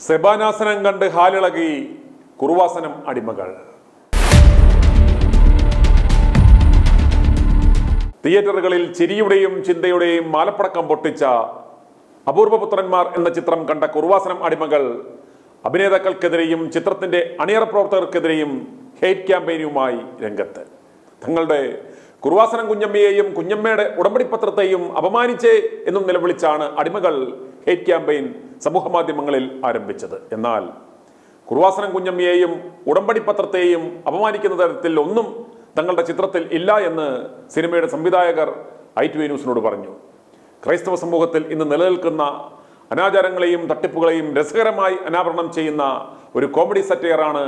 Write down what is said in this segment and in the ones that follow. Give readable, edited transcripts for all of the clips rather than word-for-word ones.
സെബാനാസനം കണ്ട് ഹാലിളകി കുറുവാസനം അടിമകൾ. തിയേറ്ററുകളിൽ ചിരിയുടെയും ചിന്തയുടെയും മാലപ്പടക്കം പൊട്ടിച്ച അപൂർവപുത്രന്മാർ എന്ന ചിത്രം കണ്ട കുറുവാസനം അടിമകൾ അഭിനേതാക്കൾക്കെതിരെയും ചിത്രത്തിന്റെ അണിയറ പ്രവർത്തകർക്കെതിരെയും ഹെയ്റ്റ് ക്യാമ്പയിനുമായി രംഗത്ത്. തങ്ങളുടെ കുറുവാസനം കുഞ്ഞമ്മയെയും കുഞ്ഞമ്മയുടെ ഉടമ്പടി പത്രത്തെയും അപമാനിച്ചേ എന്നും നിലവിളിച്ചാണ് അടിമകൾ ഹെയ്റ്റ് ക്യാമ്പയിൻ സമൂഹ മാധ്യമങ്ങളിൽ ആരംഭിച്ചത്. എന്നാൽ കുറുവാസനം കുഞ്ഞമ്മയെയും ഉടമ്പടി പത്രത്തെയും അപമാനിക്കുന്ന തരത്തിൽ ഒന്നും തങ്ങളുടെ ചിത്രത്തിൽ ഇല്ല എന്ന് സിനിമയുടെ സംവിധായകർ i2a ന്യൂസിനോട് പറഞ്ഞു. ക്രൈസ്തവ സമൂഹത്തിൽ ഇന്ന് നിലനിൽക്കുന്ന അനാചാരങ്ങളെയും തട്ടിപ്പുകളെയും രസകരമായി അനാവരണം ചെയ്യുന്ന ഒരു കോമഡി സറ്റയറാണ്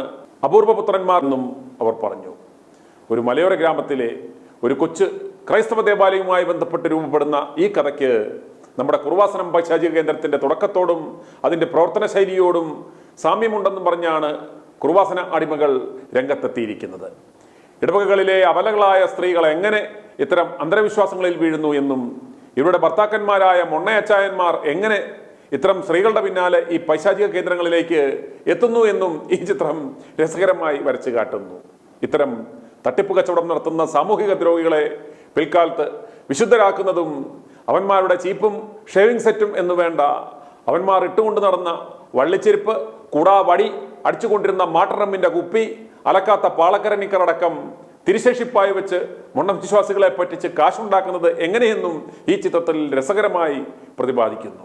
അപൂർവപുത്രന്മാർ എന്നും അവർ പറഞ്ഞു. ഒരു മലയോര ഗ്രാമത്തിലെ ഒരു കൊച്ചു ക്രൈസ്തവ ദേവാലയവുമായി ബന്ധപ്പെട്ട് രൂപപ്പെടുന്ന ഈ കഥയ്ക്ക് നമ്മുടെ കുറുവാസനം പൈശാചിക കേന്ദ്രത്തിന്റെ തുടക്കത്തോടും അതിന്റെ പ്രവർത്തന ശൈലിയോടും സാമ്യമുണ്ടെന്നും പറഞ്ഞാണ് കുറുവാസന അടിമകൾ രംഗത്തെത്തിയിരിക്കുന്നത്. ഇടവകകളിലെ അബലകളായ സ്ത്രീകൾ എങ്ങനെ ഇത്തരം അന്ധവിശ്വാസങ്ങളിൽ വീഴുന്നു എന്നും ഇവരുടെ ഭർത്താക്കന്മാരായ മൊണ്ണയച്ചായന്മാർ എങ്ങനെ ഇത്തരം സ്ത്രീകളുടെ പിന്നാലെ ഈ പൈശാചിക കേന്ദ്രങ്ങളിലേക്ക് എത്തുന്നു എന്നും ഈ ചിത്രം രസകരമായി വരച്ചു കാട്ടുന്നു. ഇത്തരം തട്ടിപ്പ് കച്ചവടം നടത്തുന്ന സാമൂഹിക ദ്രോഹികളെ പിൽക്കാലത്ത് വിശുദ്ധരാക്കുന്നതും അവന്മാരുടെ ചീപ്പും ഷേവിംഗ് സെറ്റും എന്ന് വേണ്ട അവന്മാർ ഇട്ടുകൊണ്ട് നടന്ന വള്ളിച്ചെരുപ്പ്, കൂടാ വടി, അടിച്ചുകൊണ്ടിരുന്ന മാട്ടറമ്മിന്റെ കുപ്പി, അലക്കാത്ത പാളക്കര നിക്കറടക്കം തിരിശേഷിപ്പായി വെച്ച് മൊണ്ണവിശ്വാസികളെ പറ്റിച്ച് കാശുണ്ടാക്കുന്നത് എങ്ങനെയെന്നും ഈ ചിത്രത്തിൽ രസകരമായി പ്രതിപാദിക്കുന്നു.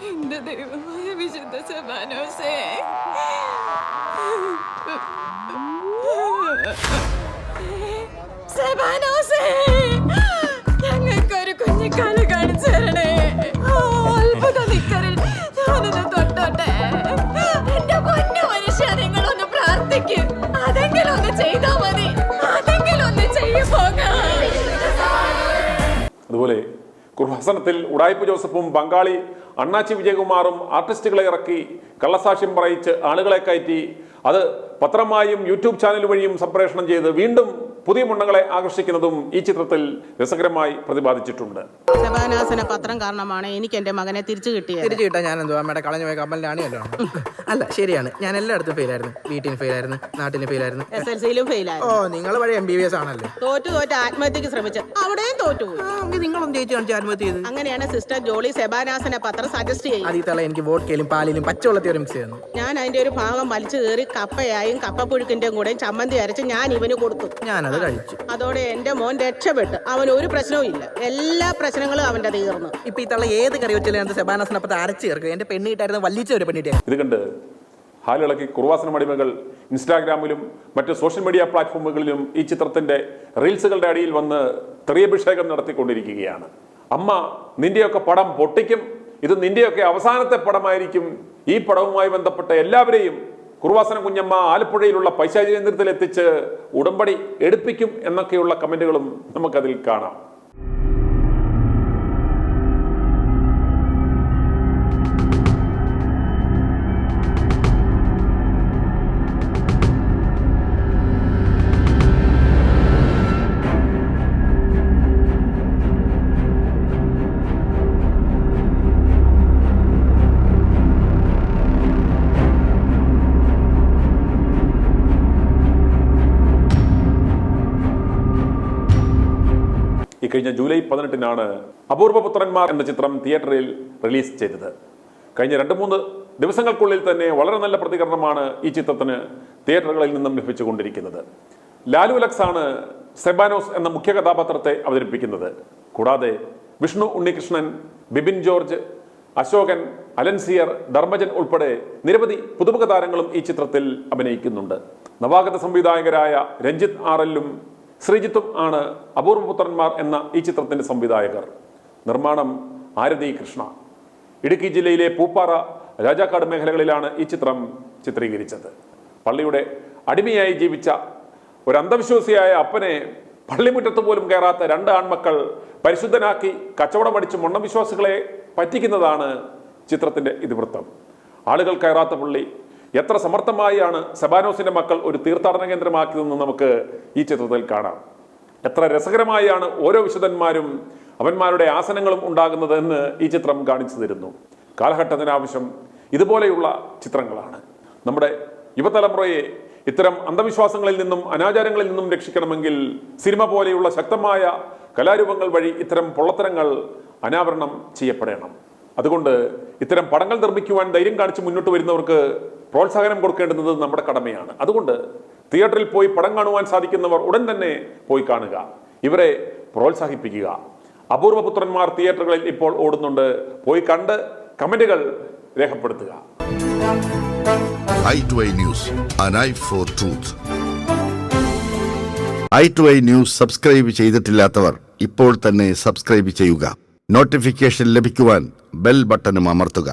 എന്റെ ദൈവമായ വിശുദ്ധ സെബാനോസേ, സെബാനോസേ, ഞങ്ങൾക്കൊരു കുഞ്ഞിക്കാല് കാണിച്ചു തരണേ. അത്ഭുത നിക്കറിൽ ഞാനൊന്ന് തൊട്ടോട്ടെ. എന്റെ പൊന്നു മനുഷ്യ, നിങ്ങളൊന്ന് പ്രാർത്ഥിക്കും. അതെങ്കിലും ഒന്ന് ചെയ്താൽ മതി. അതെങ്കിലും ഒന്ന് ചെയ്യും പോകാം. അതുപോലെ കുറുവാസനത്തിൽ ഉടായിപ്പ് ജോസഫും ബംഗാളി അണ്ണാച്ചി വിജയകുമാറും ആർട്ടിസ്റ്റുകളെ ഇറക്കി കള്ളസാക്ഷ്യം പറയിച്ച് ആളുകളെ കയറ്റി അത് പത്രമായും യൂട്യൂബ് ചാനൽ വഴിയും സംപ്രേഷണം ചെയ്ത് വീണ്ടും പുതിയ മുണ്ണകളെ ആകർഷിക്കുന്നതും ഈ ചിത്രത്തിൽ രസകരമായി പ്രതിപാദിച്ചിട്ടുണ്ട്. സെബാനാസന പത്രം കാരണമാണ് എനിക്ക് എന്റെ മകനെ തിരിച്ചു കിട്ടാൻ ഞാൻ എന്തോ അമ്മയുടെ കളഞ്ഞു പോയ കമ്മലിനാണിയല്ലോ. അല്ല, ശരിയാണ്, ഞാൻ എല്ലായിടത്തും ഫെയിലായിരുന്നു. വീട്ടിന് ഫെയിലായിരുന്നു, നാട്ടിന് ഫെയിലായിരുന്നു, SLC-യിലും ഫെയിലായി. ഓ, നിങ്ങൾ വഴി MBBS ആണല്ലേ. തോറ്റു ആത്മഹത്യക്ക് ശ്രമിച്ചു, അവിടെയും തോറ്റുപോയി. നിങ്ങളും ജയിച്ചു കാണിച്ചു ആത്മഹത്യ ചെയ്ത്. അങ്ങനെയാണ് സിസ്റ്റർ ജോളി സെബാനാസന പത്രം സജസ്റ്റ് ചെയ്യുന്നത്. അതിൽ തല എനിക്ക് വോട്ട്കയിലും പാലിലും പച്ചവെള്ളത്തിൽ മിക്സ് ചെയ്യുന്നു. ഞാൻ അതിന്റെ ഒരു ഭാഗം വലിച്ചു കയറി കപ്പയായും കപ്പപ്പുഴുക്കിന്റെയും കൂടെ ചമ്മന്തി അരച്ച് ഞാൻ ഇവന് കൊടുത്തു. ഞാനത് കഴിച്ചു. അതോടെ എന്റെ മോൻ രക്ഷപ്പെട്ടു. അവൻ ഒരു പ്രശ്നവും ഇല്ല. എല്ലാ പ്രശ്നങ്ങളും അവന്റെ തീർന്നു. ഇപ്പൊ ഈ തള്ള ഏത് കറി വെച്ചാലും സെബാനാസനപ്പത്തെ അരച്ച് ചേർക്കും. എന്റെ പെണ്ണിട്ടായിരുന്നു വല്ലിച്ച ഒരു പെണ്ണിട്ടേ. ഇത് കണ്ട് ഹാലിളക്കി കുറുവാസനം അടിമകൾ ഇൻസ്റ്റാഗ്രാമിലും മറ്റ് സോഷ്യൽ മീഡിയ പ്ലാറ്റ്ഫോമുകളിലും ഈ ചിത്രത്തിന്റെ റീൽസുകളുടെ അടിയിൽ വന്ന് തെറിയഭിഷേകം നടത്തിക്കൊണ്ടിരിക്കുകയാണ്. അമ്മ, നിന്റെയൊക്കെ പടം പൊട്ടിക്കും, ഇത് നിന്റെയൊക്കെ അവസാനത്തെ പടമായിരിക്കും. ഈ പടവുമായി ബന്ധപ്പെട്ട എല്ലാവരെയും കുറുവാസനം കുഞ്ഞമ്മ ആലപ്പുഴയിലുള്ള പൈശാചിക കേന്ദ്രത്തിൽ എത്തിച്ച് ഉടമ്പടി എടുപ്പിക്കും എന്നൊക്കെയുള്ള കമന്റുകളും നമുക്കതിൽ കാണാം. കഴിഞ്ഞ ജൂലൈ 18-നാണ് അപൂർവപുത്രന്മാർ എന്ന ചിത്രം തിയേറ്ററിൽ റിലീസ് ചെയ്തത്. കഴിഞ്ഞ 2-3 ദിവസങ്ങൾക്കുള്ളിൽ തന്നെ വളരെ നല്ല പ്രതികരണമാണ് ഈ ചിത്രത്തിന് തിയേറ്ററുകളിൽ നിന്നും ലഭിച്ചുകൊണ്ടിരിക്കുന്നത്. ലാലു ലക്സ് ആണ് സെബാനോസ് എന്ന മുഖ്യ കഥാപാത്രത്തെ അവതരിപ്പിക്കുന്നത്. കൂടാതെ വിഷ്ണു ഉണ്ണികൃഷ്ണൻ, ബിബിൻ ജോർജ്, അശോകൻ, അലൻസിയർ, ധർമ്മജൻ ഉൾപ്പെടെ നിരവധി പുതുമുഖ താരങ്ങളും ഈ ചിത്രത്തിൽ അഭിനയിക്കുന്നുണ്ട്. നവാഗത സംവിധായകരായ രഞ്ജിത്ത് RL-ഉം ശ്രീജിത്തും ആണ് അപൂർവപുത്രന്മാർ എന്ന ഈ ചിത്രത്തിന്റെ സംവിധായകർ. നിർമ്മാണം ആരതി കൃഷ്ണ. ഇടുക്കി ജില്ലയിലെ പൂപ്പാറ, രാജാക്കാട് മേഖലകളിലാണ് ഈ ചിത്രം ചിത്രീകരിച്ചത്. പള്ളിയുടെ അടിമയായി ജീവിച്ച ഒരു അന്ധവിശ്വാസിയായ അപ്പനെ പള്ളിമുറ്റത്ത് പോലും കയറാത്ത 2 ആൺമക്കൾ പരിശുദ്ധനാക്കി കച്ചവടമടിച്ച് മൊണ്ണവിശ്വാസികളെ പറ്റിക്കുന്നതാണ് ചിത്രത്തിന്റെ ഇതിവൃത്തം. ആളുകൾ കയറാത്ത പള്ളി എത്ര സമർത്ഥമായാണ് സെബാനോസിന്റെ മക്കൾ ഒരു തീർത്ഥാടന കേന്ദ്രമാക്കിയതെന്ന് നമുക്ക് ഈ ചിത്രത്തിൽ കാണാം. എത്ര രസകരമായാണ് ഓരോ വിശുദ്ധന്മാരും അവന്മാരുടെ ആസനങ്ങളും ഉണ്ടാകുന്നത് എന്ന് ഈ ചിത്രം കാണിച്ചു തരുന്നു. കാലഘട്ടത്തിനാവശ്യം ഇതുപോലെയുള്ള ചിത്രങ്ങളാണ്. നമ്മുടെ യുവതലമുറയെ ഇത്തരം അന്ധവിശ്വാസങ്ങളിൽ നിന്നും അനാചാരങ്ങളിൽ നിന്നും രക്ഷിക്കണമെങ്കിൽ സിനിമ പോലെയുള്ള ശക്തമായ കലാരൂപങ്ങൾ വഴി ഇത്തരം പൊള്ളത്തരങ്ങൾ അനാവരണം ചെയ്യപ്പെടണം. അതുകൊണ്ട് ഇത്തരം പടങ്ങൾ നിർമ്മിക്കുവാൻ ധൈര്യം കാണിച്ച് മുന്നോട്ട് വരുന്നവർക്ക് പ്രോത്സാഹനം കൊടുക്കേണ്ടുന്നത് നമ്മുടെ കടമയാണ്. അതുകൊണ്ട് തിയേറ്ററിൽ പോയി പടം കാണുവാൻ സാധിക്കുന്നവർ ഉടൻ തന്നെ പോയി കാണുക, ഇവരെ പ്രോത്സാഹിപ്പിക്കുക. അപൂർവപുത്രന്മാർ തിയേറ്ററുകളിൽ ഇപ്പോൾ ഓടുന്നുണ്ട്. പോയി കണ്ട് കമന്റുകൾ രേഖപ്പെടുത്തുക. i2i News, an eye for truth. i2i News subscribe ചെയ്തിട്ടില്ലാത്തവർ ഇപ്പോൾ തന്നെ സബ്സ്ക്രൈബ് ചെയ്യുക. നോട്ടിഫിക്കേഷൻ ലഭിക്കുവാൻ ബെൽ ബട്ടണും അമർത്തുക.